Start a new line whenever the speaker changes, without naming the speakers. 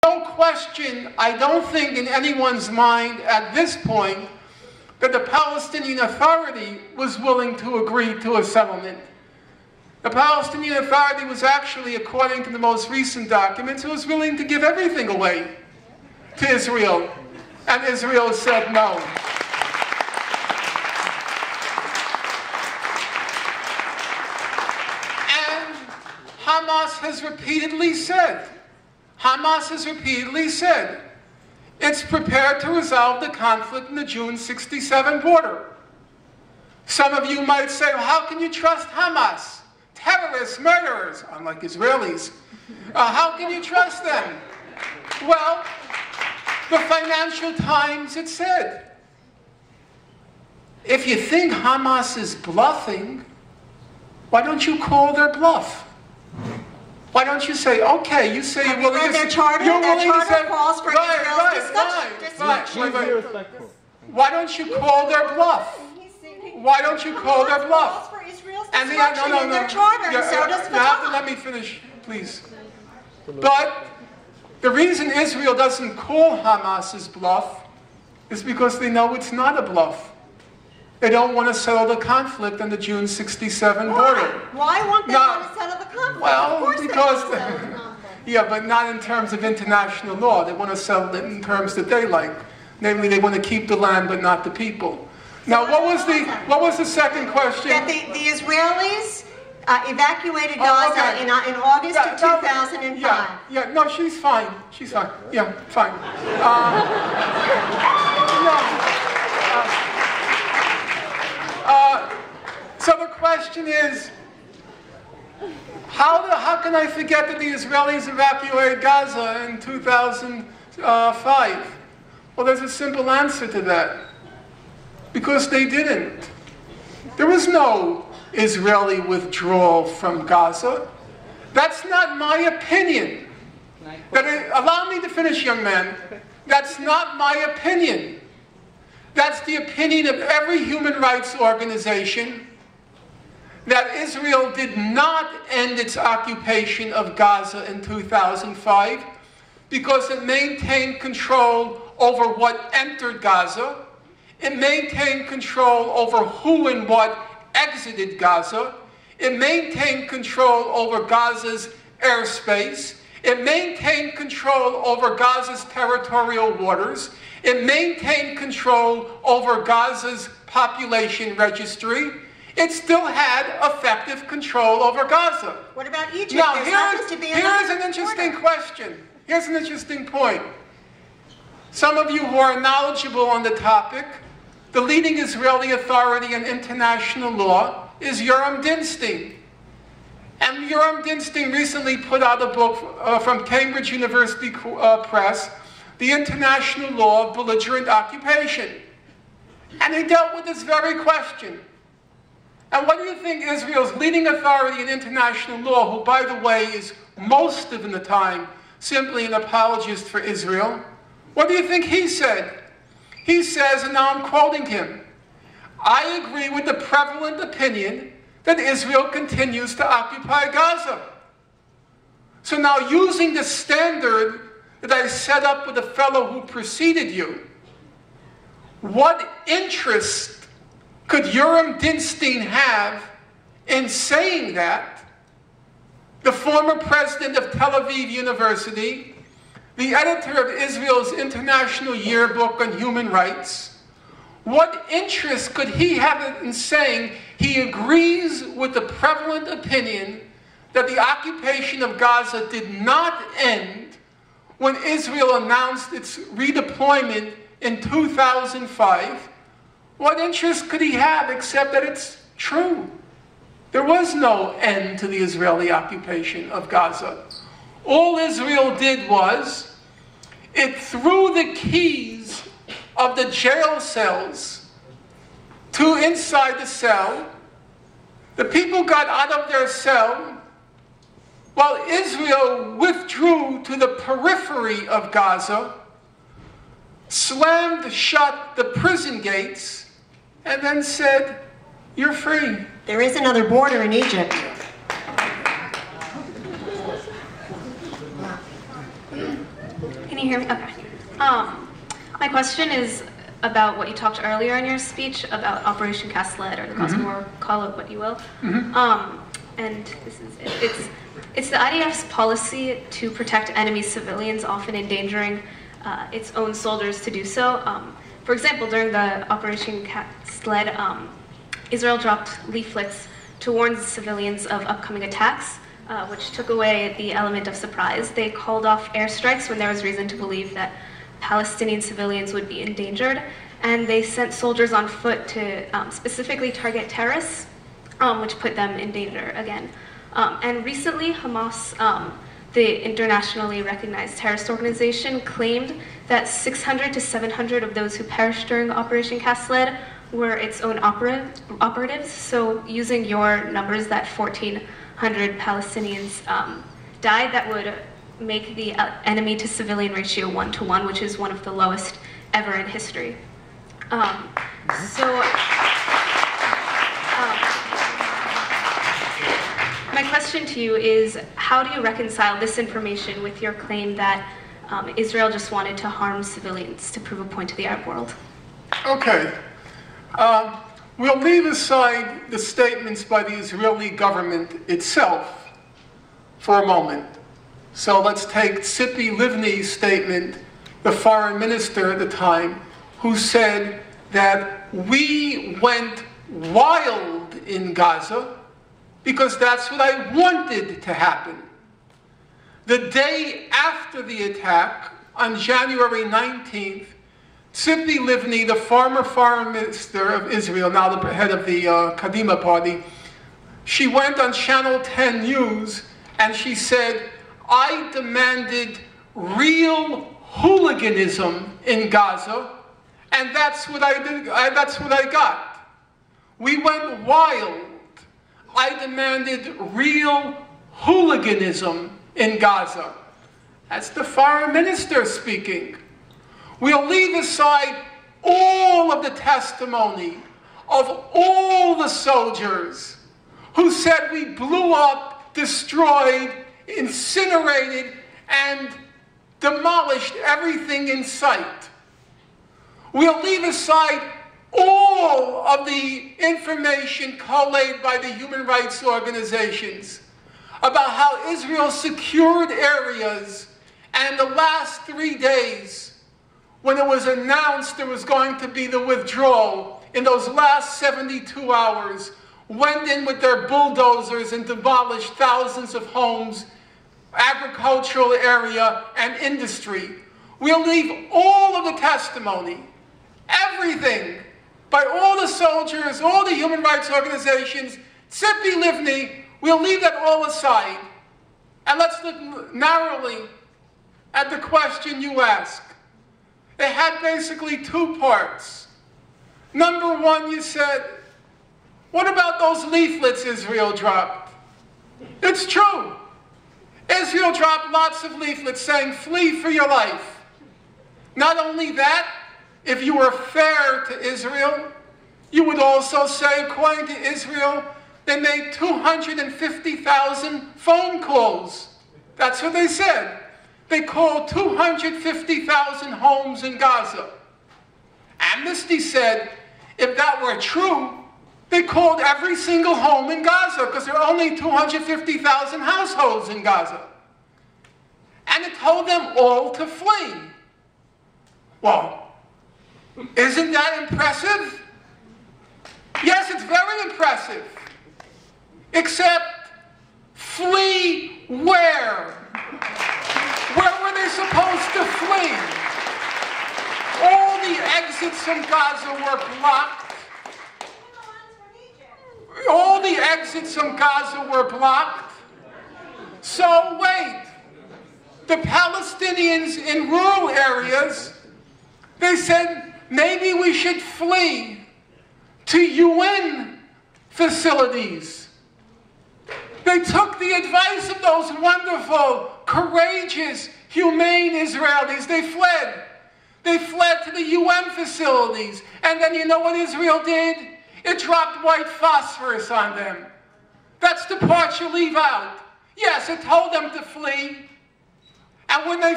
no question, I don't think in anyone's mind at this point, that the Palestinian Authority was willing to agree to a settlement. The Palestinian Authority was actually, according to the most recent documents, it was willing to give everything away to Israel. And Israel said no. And Hamas has repeatedly said, it's prepared to resolve the conflict in the June '67 border. Some of you might say, well, how can you trust Hamas? Terrorists, murderers, unlike Israelis. How can you trust them? Well, the Financial Times, it said, if you think Hamas is bluffing, why don't you call their bluff? Why don't you say, okay, you say you're willing to...
Their charter, calls for discussion.
Why don't you call their bluff? Why don't you call their bluff?
And their charter, and so does
you have to let me finish, please. But the reason Israel doesn't call Hamas's bluff is because they know it's not a bluff. They don't want to settle the conflict on the June '67 border.
Why won't they want to settle the conflict?
Well, because yeah, but not in terms of international law. They want to settle it in terms that they like. Namely, they want to keep the land but not the people. Now, what was the second question?
That the Israelis evacuated Gaza in August of 2005.
Yeah, no, she's fine. She's fine. Yeah, fine. So the question is, how can I forget that the Israelis evacuated Gaza in 2005? Well, there's a simple answer to that. Because they didn't. There was no Israeli withdrawal from Gaza. That's not my opinion. Allow me to finish, young man. That's not my opinion. That's the opinion of every human rights organization, that Israel did not end its occupation of Gaza in 2005 because it maintained control over what entered Gaza. It maintained control over who and what exited Gaza. It maintained control over Gaza's airspace. It maintained control over Gaza's territorial waters. It maintained control over Gaza's population registry. It still had effective control over Gaza.
What about Egypt?
Now, here's an interesting question. Here's an interesting point. Some of you who are knowledgeable on the topic, the leading Israeli authority in international law is Yoram Dinstein. And Yoram Dinstein recently put out a book from Cambridge University Press, The International Law of Belligerent Occupation. And he dealt with this very question. And what do you think Israel's leading authority in international law, who, by the way, is most of the time simply an apologist for Israel, what do you think he said? He says, and now I'm quoting him, I agree with the prevalent opinion that Israel continues to occupy Gaza. So now, using the standard that I set up with the fellow who preceded you, what interest could Yoram Dinstein have in saying that? The former president of Tel Aviv University, the editor of Israel's International Yearbook on Human Rights, what interest could he have in saying he agrees with the prevalent opinion that the occupation of Gaza did not end when Israel announced its redeployment in 2005? What interest could he have except that it's true? There was no end to the Israeli occupation of Gaza. All Israel did was, it threw the keys of the jail cells to inside the cell. The people got out of their cell, while Israel withdrew to the periphery of Gaza, slammed shut the prison gates, and then said, you're free.
There is another border in Egypt.
Can you hear me? Okay. My question is about what you talked earlier in your speech about Operation Cast Lead, or the Gaza War, call it what you will. And this is it. It's the IDF's policy to protect enemy civilians, often endangering its own soldiers to do so. For example, during the Operation Cast Lead, Israel dropped leaflets to warn the civilians of upcoming attacks, which took away the element of surprise. They called off airstrikes when there was reason to believe that Palestinian civilians would be endangered, and they sent soldiers on foot to specifically target terrorists, which put them in danger again. And recently, Hamas, the internationally recognized terrorist organization, claimed that 600 to 700 of those who perished during Operation Cast Lead were its own operatives. So using your numbers that 1,400 Palestinians died, that would make the enemy to civilian ratio 1-to-1, which is one of the lowest ever in history. My question to you is, how do you reconcile this information with your claim that Israel just wanted to harm civilians to prove a point to the Arab world?
Okay. We'll leave aside the statements by the Israeli government itself for a moment. So let's take Tzipi Livni's statement, the foreign minister at the time, who said that we went wild in Gaza because that's what I wanted to happen. The day after the attack, on January 19th, Tzipi Livni, the former foreign minister of Israel, now the head of the Kadima party, she went on Channel 10 News and she said, I demanded real hooliganism in Gaza, and that's what I did. That's what I got. We went wild. I demanded real hooliganism in Gaza. That's the foreign minister speaking. We'll leave aside all of the testimony of all the soldiers who said we blew up, destroyed, incinerated, and demolished everything in sight. We'll leave aside all of the information collated by the human rights organizations about how Israel secured areas, and the last 3 days, when it was announced there was going to be the withdrawal, in those last 72 hours, went in with their bulldozers and demolished thousands of homes, agricultural area, and industry. We'll leave all of the testimony, everything, by all the soldiers, all the human rights organizations, Tzipi Livni, we'll leave that all aside. And let's look narrowly at the question you asked. It had basically two parts. Number one, you said, what about those leaflets Israel dropped? It's true. Israel dropped lots of leaflets saying, flee for your life. Not only that, if you were fair to Israel, you would also say, according to Israel, they made 250,000 phone calls. That's what they said. They called 250,000 homes in Gaza. Amnesty said, if that were true, they called every single home in Gaza, because there are only 250,000 households in Gaza. And it told them all to flee. Well, isn't that impressive? Yes, it's very impressive. Except, flee where? Where were they supposed to flee? All the exits from Gaza were blocked. All the exits from Gaza were blocked. So wait, the Palestinians in rural areas, they said maybe we should flee to UN facilities. They took the advice of those wonderful, courageous, humane Israelis. They fled. They fled to the UN facilities. And then you know what Israel did? It dropped white phosphorus on them. That's the part you leave out. Yes, it told them to flee. And when they